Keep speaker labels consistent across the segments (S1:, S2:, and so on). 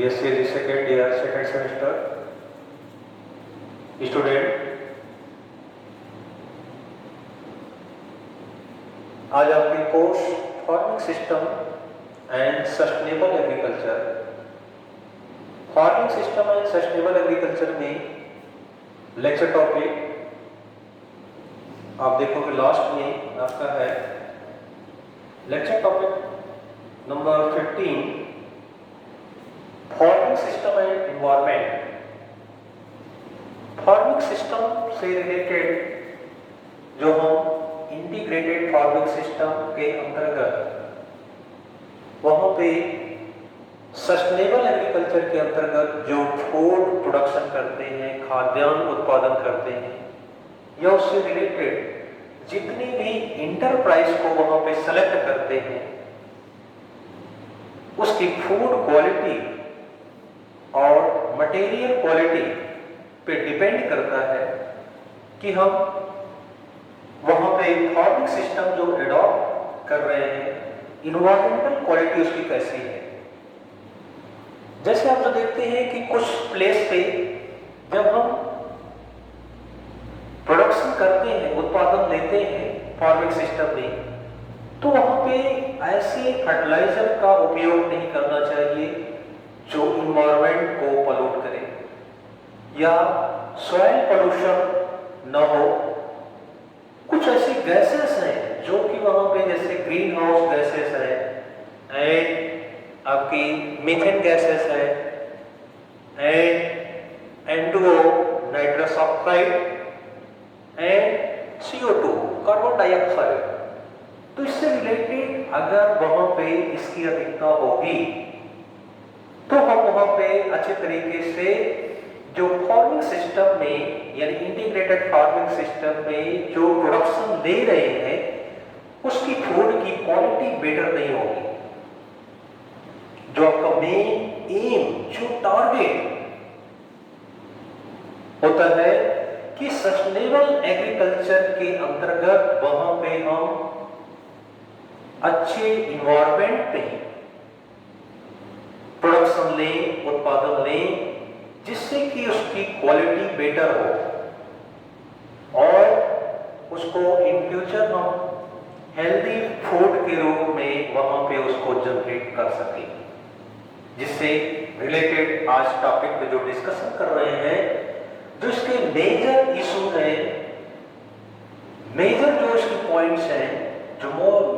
S1: BSc second year second semester student, आज आपकी course farming system and sustainable agriculture. Farming system and sustainable agriculture में lecture topic आप देखोगे last में आपका है lecture topic number 15, farming system and environment. Farming system से related जो हम इंटीग्रेटेड फार्मिंग सिस्टम के अंतर्गत वहां पे सस्टेनेबल एग्रीकल्चर के अंतर्गत जो फूड प्रोडक्शन करते हैं, खाद्यान्न उत्पादन करते हैं, या उससे रिलेटेड जितनी भी इंटरप्राइज को वहां पे सेलेक्ट करते हैं, उसकी फूड क्वालिटी और मटेरियल क्वालिटी पे डिपेंड करता है कि हम वहां पे फार्मिंग सिस्टम जो एडॉप्ट कर रहे हैं, इन्वायरमेंटल क्वालिटी उसकी कैसी है। जैसे आप जो देखते हैं कि कुछ प्लेस पे जब हम प्रोडक्शन करते हैं, उत्पादन लेते हैं फार्मिंग सिस्टम में, तो वहां पे ऐसे फर्टिलाइजर का उपयोग नहीं करना चाहिए जो इन्वायरमेंट को पॉल्यूट करे या सॉइल पोल्यूशन न हो। कुछ ऐसी गैसेस हैं जो कि वहां पे जैसे ग्रीन हाउस गैसेस है एंड आपकी मीथेन गैसेस है and N2O nitrous oxide and CO2 carbon dioxide. तो इससे रिलेटेड अगर वहां पे इसकी अधिकता होगी तो हम वहां पे अच्छे तरीके से जो फार्मिंग सिस्टम में यानी इंटीग्रेटेड फार्मिंग सिस्टम में जो प्रोडक्शन दे रहे हैं उसकी फूड की क्वालिटी बेटर नहीं होगी। जो आपका मेन एम, जो टारगेट होता है कि सस्टेनेबल एग्रीकल्चर के अंतर्गत वहां पे हम अच्छे इन्वायरमेंट पे प्रोडक्शन लें, उत्पादन लें, जिससे कि उसकी क्वालिटी बेटर हो और उसको इन फ्यूचर हम हेल्दी फूड के रूप में वहां पे उसको जनरेट कर सकें। जिससे रिलेटेड आज टॉपिक पे जो डिस्कशन कर रहे हैं, जो इसके मेजर इशू हैं, मेजर जो इसके पॉइंट्स हैं, जो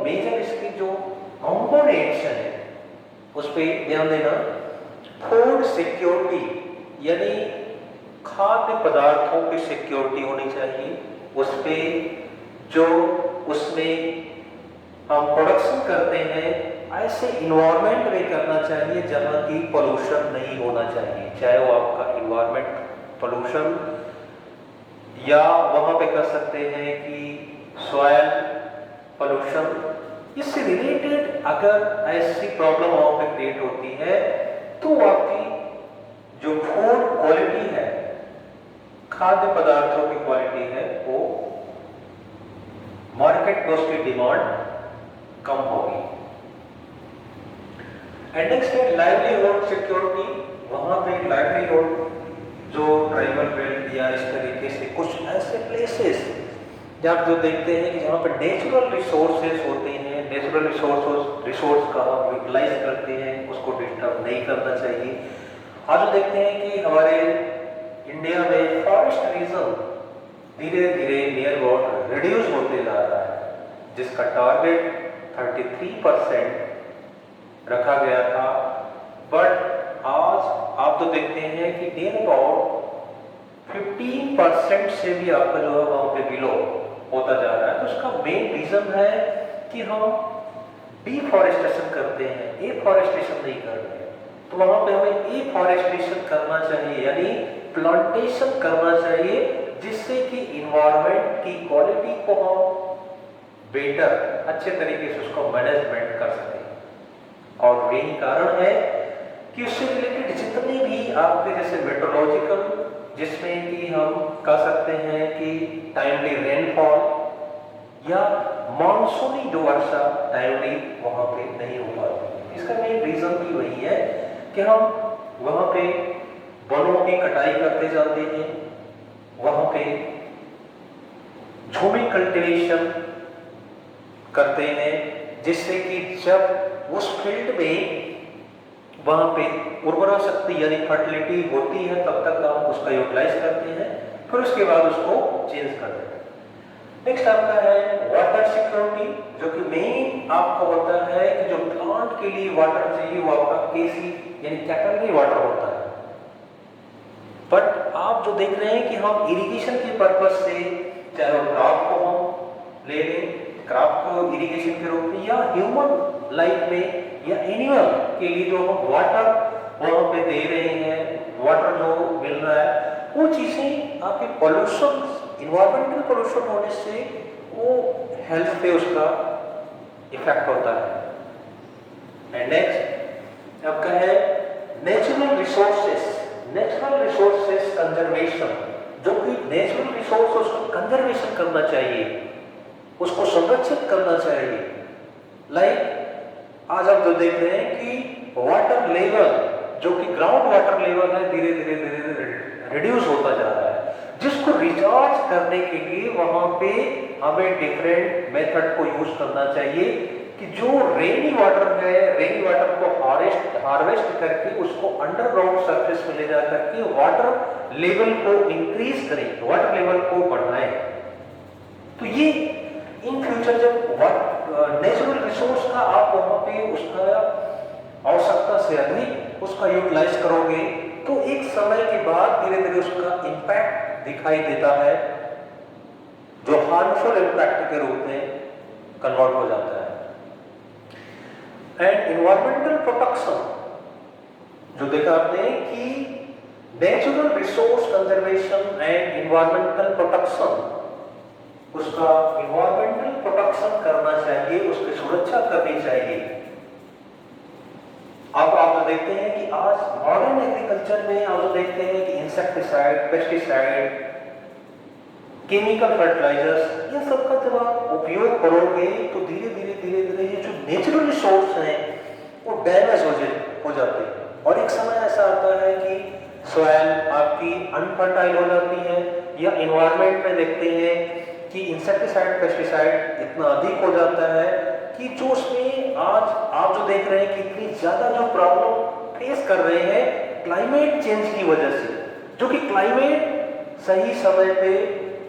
S1: मेजर इसकी जो कंपोनेंट्स हैं, उस पर ध्यान देना। फूड सिक्योरिटी यानी खाद्य पदार्थों की सिक्योरिटी होनी चाहिए, उस पे जो उसमें हम प्रोडक्शन करते हैं ऐसे इन्वायरमेंट में करना चाहिए जहां की पोल्यूशन नहीं होना चाहिए, चाहे वो आपका इन्वायरमेंट पोल्यूशन या वहां पे कर सकते हैं कि सॉइल पोल्यूशन। इससे रिलेटेड अगर ऐसी प्रॉब्लम वहां पे क्रिएट होती है तो आपकी जो फूड क्वालिटी है, खाद्य पदार्थों की क्वालिटी है, वो मार्केट में उसकी डिमांड कम होगी। एंड नेक्स्ट है लाइवलीहुड सिक्योरिटी। वहां पे लाइवलीहुड जो ट्राइबल बेल्ट या इस तरीके से कुछ ऐसे प्लेसेस जब जो देखते हैं कि जहां पर नेचुरल रिसोर्सेज होते हैं, नेचुरल रिसोर्स का हम यूटिलाइज करते हैं, उसको डिस्टर्ब नहीं करना चाहिए। आज देखते हैं कि हमारे इंडिया में फॉरेस्ट रीजन धीरे धीरे नियर अबाउट रिड्यूस होते जा रहा है, जिसका टारगेट 33% रखा गया था, बट आज आप तो देखते हैं कि नियर अबाउट 15% से भी आपका जो है वहां पे बिलो होता जा रहा है। तो उसका मेन रीजन है कि हम डिफॉरेस्टेशन करते हैं, एफॉरेस्टेशन नहीं कर रहे हैं। तो वहां पे हमें एफॉरेस्टेशन करना चाहिए यानी प्लांटेशन करना चाहिए, जिससे कि इन्वायरमेंट की क्वालिटी को हम बेटर अच्छे तरीके से उसको मैनेजमेंट कर सकें। और यही कारण है कि उससे रिलेटेड जितने भी आपके जैसे मेट्रोलॉजिकल, जिसमें कि हम कह सकते हैं कि टाइमली रेनफॉल या मानसूनी जो वर्षा टाइमली वहां पे नहीं हो पाती। इसका मेन रीजन भी वही है कि हम वहाँ पे वनों की कटाई करते जाते हैं, वहाँ पे झूमी कल्टीवेशन करते हैं, जिससे कि जब उस फील्ड में वहाँ पे उर्वरा शक्ति यानी फर्टिलिटी होती है तब तक हम उसका यूटिलाइज करते हैं, फिर उसके बाद उसको चेंज कर देते हैं। नेक्स्ट आपका है वाटर सिक्योरिटी, जो कि मेन आपका होता है कि जो प्लांट के लिए वाटर चाहिए वो आपका केसी यानी कैपिलरी वाटर होता है। बट आप जो देख रहे हैं कि हम इरिगेशन के पर्पज से, चाहे वो क्रॉप को हम ले लें, क्रॉप को इरिगेशन के रूप में, या ह्यूमन लाइफ में या एनिमल के लिए जो हम वाटर वहां पे दे रहे हैं, वाटर जो मिल रहा है, वो चीजें आपके पोल्यूशन, इन्वायरमेंटल पोल्यूशन होने से वो हेल्थ पे उसका इफेक्ट होता है। एंड नेक्स्ट आपका है natural resources. Natural resources conservation, जो कि नेचुरल रिसोर्स उसको कंजर्वेशन करना चाहिए, उसको संरक्षित करना चाहिए। लाइक आज आप जो देख रहे हैं कि वाटर लेवल, जो कि ग्राउंड वाटर लेवल है, धीरे धीरे रिड्यूस होता जा रहा है, जिसको रिचार्ज करने के लिए वहां पे हमें डिफरेंट मेथड को यूज करना चाहिए कि जो रेनी वाटर है, रेनी वाटर को हार्वेस्ट करके उसको अंडरग्राउंड सरफेस में ले जा करके वाटर लेवल को इंक्रीज करें, वाटर लेवल को बढ़ाएं। तो ये इन फ्यूचर जब नेचुरल रिसोर्स का आप वहां पे उसका आवश्यकता से अधिक उसका यूटिलाइज करोगे तो एक समय के बाद धीरे धीरे उसका इंपैक्ट दिखाई देता है, जो हार्मफुल इंपैक्ट के रूप में कन्वर्ट हो जाता है। एंड इन्वायरमेंटल प्रोटेक्शन, जो देखा आपने कि natural resource conservation and environmental protection, उसका इन्वायरमेंटल प्रोटेक्शन करना चाहिए, उसकी सुरक्षा करनी चाहिए। अब आप जो देखते हैं कि आज मॉडर्न एग्रीकल्चर में आप जो देखते हैं कि इंसेक्टिसाइड, पेस्टिसाइड, केमिकल फर्टिलाइजर्स, ये सब का जब आप उपयोग करोगे तो धीरे धीरे ये जो नेचुरल रिसोर्स हैं वो डैमेज हो जाते हैं, और एक समय ऐसा आता है कि सॉइल आपकी अनफर्टाइल हो जाती है, या एनवायरनमेंट में देखते हैं कि इंसेक्टिसाइड, पेस्टिसाइड इतना अधिक हो जाता है कि जो उसमें आज आप जो देख रहे हैं कि इतनी ज्यादा जो प्रॉब्लम फेस कर रहे हैं क्लाइमेट चेंज की वजह से, जो कि क्लाइमेट सही समय पे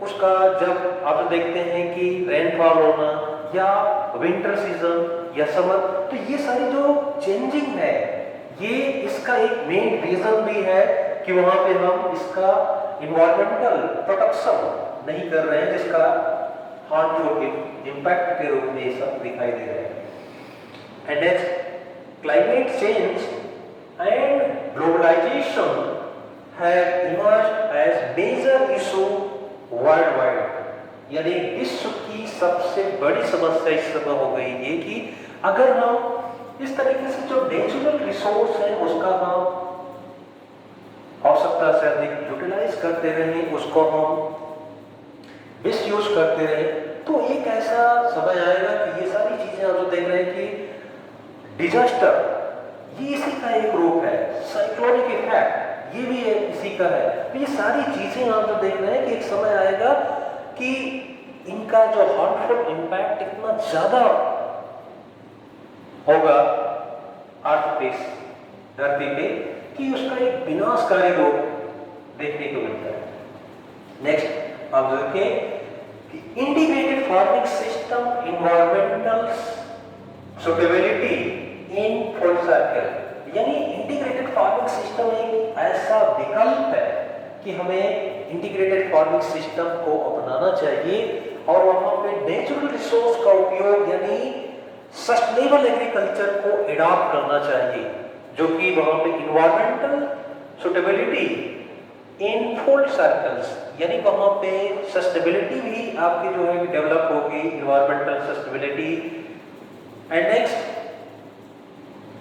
S1: उसका, जब आप जो देखते हैं कि रेनफॉल होना या विंटर सीजन या समर, तो ये सारी जो चेंजिंग है, ये इसका एक मेन रीजन भी है कि वहां पे हम इसका इन्वायरमेंटल प्रोटेक्शन नहीं कर रहे हैं, जिसका हार्मफुल इम्पैक्ट के रूप में ये सब दिखाई दे रहे हैं। And next, climate change and globalisation have emerged as major issue world wide, यानी विश्व की सबसे बड़ी समस्या इस समय हो गई है कि अगर हम इस तरीके से जो नेचुरल रिसोर्स है उसका हम आवश्यकता से अधिक यूटिलाइज करते रहे, उसको हम मिसयूज करते रहे, तो एक ऐसा समय आएगा कि ये सारी चीजें आप जो देख रहे हैं कि डिजास्टर, ये इसी का एक रूप है, साइक्लोनिक इफेक्ट ये भी इसी का है। तो ये सारी चीजें आप जो देख रहे हैं कि एक समय आएगा कि इनका जो हार्मफुल इम्पैक्ट इतना ज्यादा होगा अर्थ पे, धरती पे, कि उसका एक विनाशकारी रूप देखने को मिलता है। नेक्स्ट आप देखें कि integrated farming system environmental suitability in full circle, यानी इंटीग्रेटेड फार्मिंग सिस्टम एक ऐसा विकल्प है कि हमें इंटीग्रेटेड फार्मिंग सिस्टम को अपनाना चाहिए और वहां पे नेचुरल रिसोर्स का उपयोग यानी सस्टेनेबल एग्रीकल्चर को एडॉप्ट करना चाहिए, जो कि वहां पे environmental suitability in full circles, यानी वहां पे सस्टेनेबिलिटी भी आपकी जो है डेवलप होगी, environmental sustainability. And next,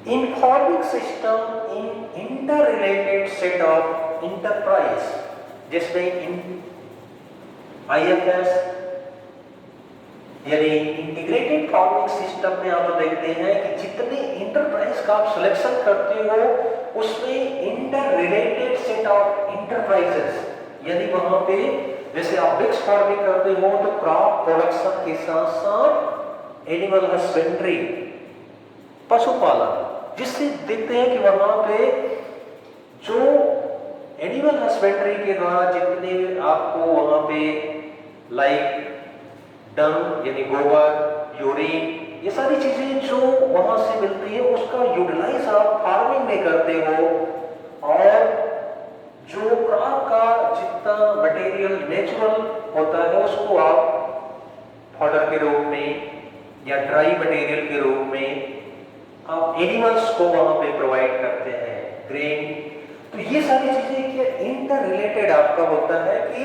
S1: in farming system in interrelated set of enterprise, जिसमें IFS यानी इंटीग्रेटेड फार्मिंग सिस्टम में आप देखते हैं कि जितने इंटरप्राइज जिसका आप सिलेक्शन करते हो उसमें inter related set of enterprises, यानी वहां पे जैसे आप मिक्स फार्मिंग करते हो तो क्रॉप प्रोडक्शन के साथ साथ एनिमल हस्बेंड्री, पशुपालन, जिससे देखते हैं कि वहां पे जो एनिमल हस्बेंड्री के द्वारा जितने आपको वहां पे लाइक डंग यानी गोबर, यूरिन, ये सारी चीजें जो वहां से मिलती है उसका यूटिलाइज आप फार्मिंग में करते हो, और जो क्रॉप का जितना मटेरियल नेचुरल होता है उसको आप फॉडर के रूप में या ड्राई मटेरियल के रूप में आप एनिमल्स को वहां पे प्रोवाइड करते हैं, ग्रेन। तो ये सारी चीजें क्या इंटर रिलेटेड आपका होता है कि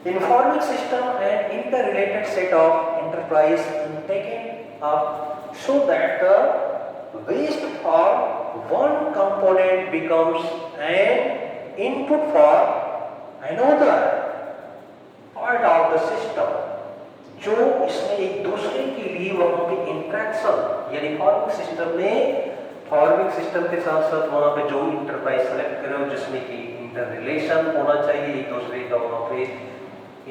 S1: informing system and interrelated set of enterprise taken up so that the waste for one component becomes an input for another part of the system, जो इसमें एक दूसरे के लिए वहां पे इंट्रैक्शन, यानी फार्मिंग सिस्टम में फार्मिंग सिस्टम के साथ साथ वहां पे जो इंटरप्राइज सेलेक्ट करे हो जिसमें कि इंटर रिलेशन होना चाहिए, एक दूसरे का वहां पे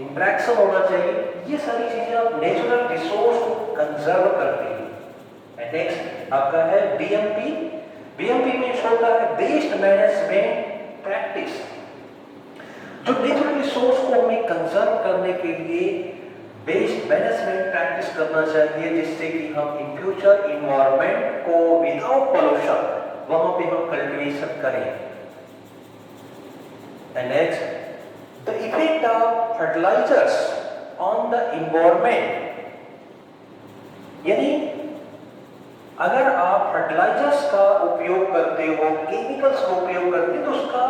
S1: इंट्रैक्शन होना चाहिए, ये सारी चीजें आप नेचुरल रिसोर्स को कंजर्व करते हैं। एंड नेक्स्ट आपका है बीएमपी। बीएमपी में होता है बेस्ड मैनेजमेंट प्रैक्टिस, जो नेचुरल रिसोर्स को हमें कंजर्व करने के लिए बेस्ड मैनेजमेंट प्रैक्टिस करना चाहिए, जिससे कि हम इन फ्यूचर इन्वायरमेंट को विदाउट पोल्यूशन वहां पे हम कल्टीवेशन करें। And next the effect of fertilizers on the environment, यानी अगर आप फर्टिलाइजर्स का उपयोग करते हो, केमिकल्स का उपयोग करते हो, तो उसका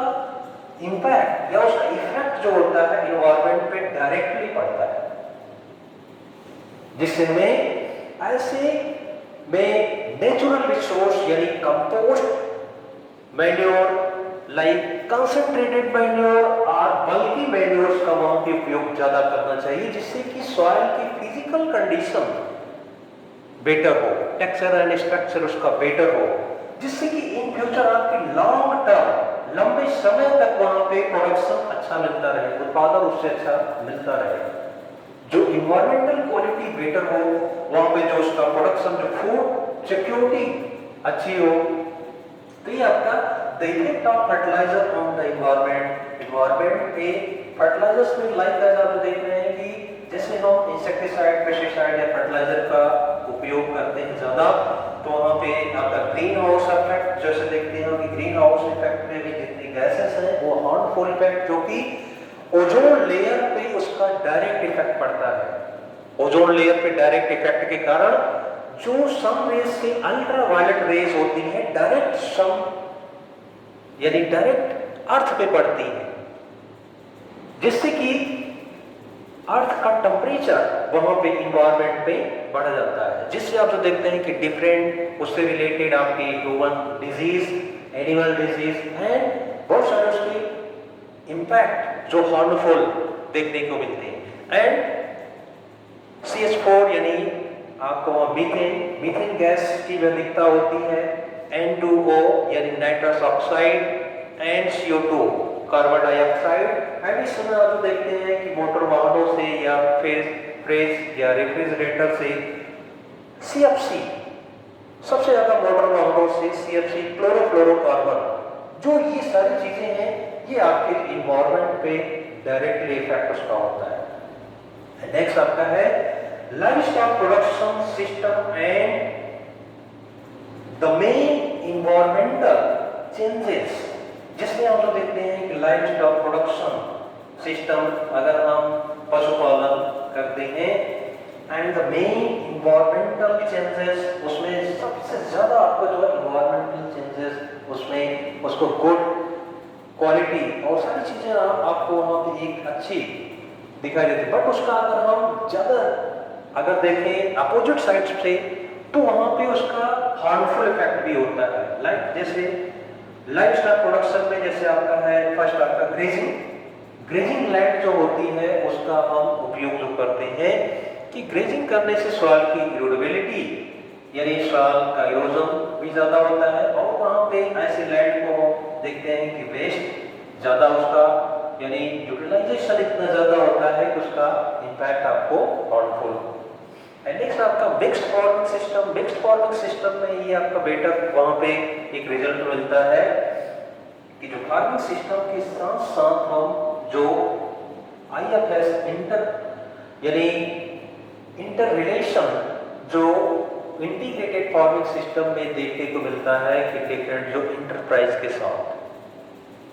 S1: इंपैक्ट या उसका इफेक्ट जो होता है एनवायरनमेंट पे डायरेक्टली पड़ता है, जिससे में ऐसे में नेचुरल रिसोर्स यानी compost, manure like concentrated manure और बल्की मैन्योर्स का वहां पे उपयोग ज्यादा करना चाहिए, जिससे कि सॉइल की फिजिकल कंडीशन बेटर हो, टेक्सचर एंड स्ट्रक्चर उसका बेटर हो, जिससे कि इन फ्यूचर आपकी लॉन्ग टर्म लंबे समय तक वहां पे प्रोडक्शन अच्छा मिलता रहे, उत्पादन उससे अच्छा मिलता रहे, जो इन्वायरमेंटल क्वालिटी बेटर हो, वहां पे जो उसका प्रोडक्शन, जो फूड सिक्योरिटी अच्छी हो। तो ये आपका the effect of fertiliser on the environment पे फर्टिलाइजर्स में लाइक आप देख रहे हैं कि जैसे हम इंसेक्टिसाइड, पेस्टिसाइड या फर्टिलाइजर का उपयोग करते हैं ज्यादा, तो वहां पे आपका ग्रीन हाउस इफेक्ट जैसे देखते हैं कि ग्रीन हाउस इफेक्ट में भी जितनी गैसेस हैं वो हार्मफुल इफेक्ट, जो कि ओजोन लेयर पे उसका डायरेक्ट इफेक्ट पड़ता है। ओजोन लेयर पे डायरेक्ट इफेक्ट के कारण जो सन रेज से अल्ट्रा वायलेट रेज होती है डायरेक्ट सन यानी डायरेक्ट अर्थ पे पड़ती है, जिससे कि अर्थ का टेम्परेचर वहां पे इन्वायरमेंट पे बढ़ जाता है, जिससे आप जो देखते हैं कि डिफरेंट उससे रिलेटेड आपकी human disease, animal disease and बहुत सारे उसके इंपैक्ट जो हार्मफुल देखने को मिलते हैं। एंड CH4 यानी आपको मीथेन गैस की अधिकता होती है, N2O यानी nitrous oxide and CO2 carbon dioxide. And इस समय आप देखते हैं कि मोटर वाहनों से या फ्रिज या रेफ्रिजरेटर से CFC, सबसे ज्यादा मोटर वाहनों से CFC क्लोरोफ्लोरोकार्बन, जो ये सारी चीजें हैं ये आपके इन्वायरमेंट पे डायरेक्टली इफेक्ट उसका होता है। नेक्स्ट आपका है livestock production system and the main environmental changes, जिसमें हम लोग देखते हैं कि लाइवस्टॉक प्रोडक्शन सिस्टम अगर हम पशुपालन करते हैं and the main environmental changes, उसमें सबसे ज्यादा आपको जो है इन्वायरमेंटल चेंजेस उसमें उसको गुड क्वालिटी और सारी चीजें आपको वहां पे एक अच्छी दिखाई देती है, बट उसका अगर हम ज्यादा अगर देखें अपोजिट साइड से तो वहां पे उसका हार्मफुल इफेक्ट भी होता है। लाइक जैसे लाइवस्टॉक प्रोडक्शन में जैसे आपका है फर्स्ट आपका ग्रेजिंग लैंड जो होती है उसका हम उपयोग जो करते हैं कि ग्रेजिंग करने से सॉइल की इरोडेबिलिटी यानी सॉइल का इरोजन भी ज़्यादा होता है, और वहाँ पे ऐसे लैंड को देखते हैं कि वेस्ट ज़्यादा उसका यानी यूटिलाइजेशन इतना ज़्यादा होता है कि उसका इम्पैक्ट आपको हार्मफुल। एंड नेक्स्ट आपका mixed farming system. Mixed farming system में ये आपका बेटर वहाँ पे एक रिजल्ट मिलता है कि जो फार्मिंग सिस्टम के साथ साथ हम जो IFS यानी इंटर रिलेशन जो इंटीग्रेटेड फार्मिंग सिस्टम में देखने को मिलता है कि डिफरेंट जो इंटरप्राइज के साथ।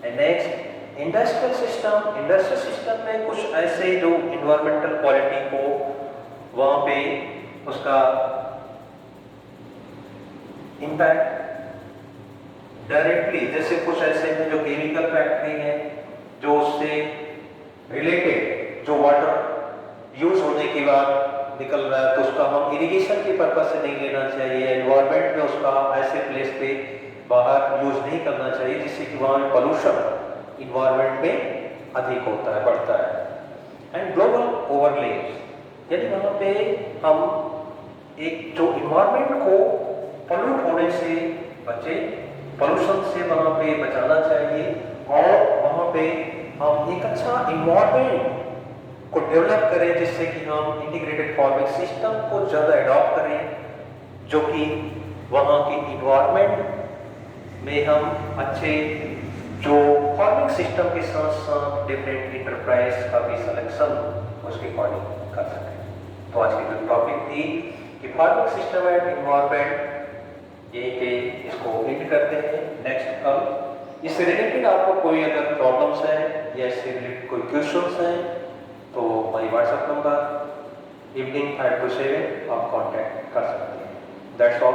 S1: And next industrial system. Industrial system में कुछ ऐसे जो इन्वायरमेंटल क्वालिटी को वहाँ पे उसका इम्पैक्ट डायरेक्टली, जैसे कुछ ऐसे में जो केमिकल फैक्ट्री है जो उससे रिलेटेड जो वाटर यूज होने के बाद निकल रहा है, तो उसका हम इरिगेशन के पर्पज से नहीं लेना चाहिए। एनवायरमेंट में उसका ऐसे प्लेस पे बाहर यूज नहीं करना चाहिए जिससे कि वहाँ में पोल्यूशन इन्वायरमेंट में अधिक होता है, बढ़ता है। एंड ग्लोबल ओवरलेज यानी वहाँ पे हम एक जो इन्वायरमेंट को पोल्यूट होने से बचे, पोल्यूशन से वहाँ पे बचाना चाहिए, और वहाँ पे हम एक अच्छा इन्वायरमेंट को डेवलप करें जिससे कि हम इंटीग्रेटेड फार्मिंग सिस्टम को ज़्यादा अडॉप्ट करें, जो कि वहाँ की इन्वायरमेंट में हम अच्छे जो फार्मिंग सिस्टम के साथ साथ डिफरेंट इंटरप्राइज का भी सिलेक्शन उसके अकॉर्डिंग कर सकें। तो आज की जो टॉपिक थी कि फार्मिंग सिस्टम एंड इन्वायरमेंट, यही पे इसको एंड करते हैं। नेक्स्ट कल इससे रिलेटेड आपको कोई अगर प्रॉब्लम्स हैं या इससे रिलेटेड कोई क्वेश्चंस हैं तो हमारी व्हाट्सएप नंबर evening 5 to 7 आप कांटेक्ट कर सकते हैं। That's all.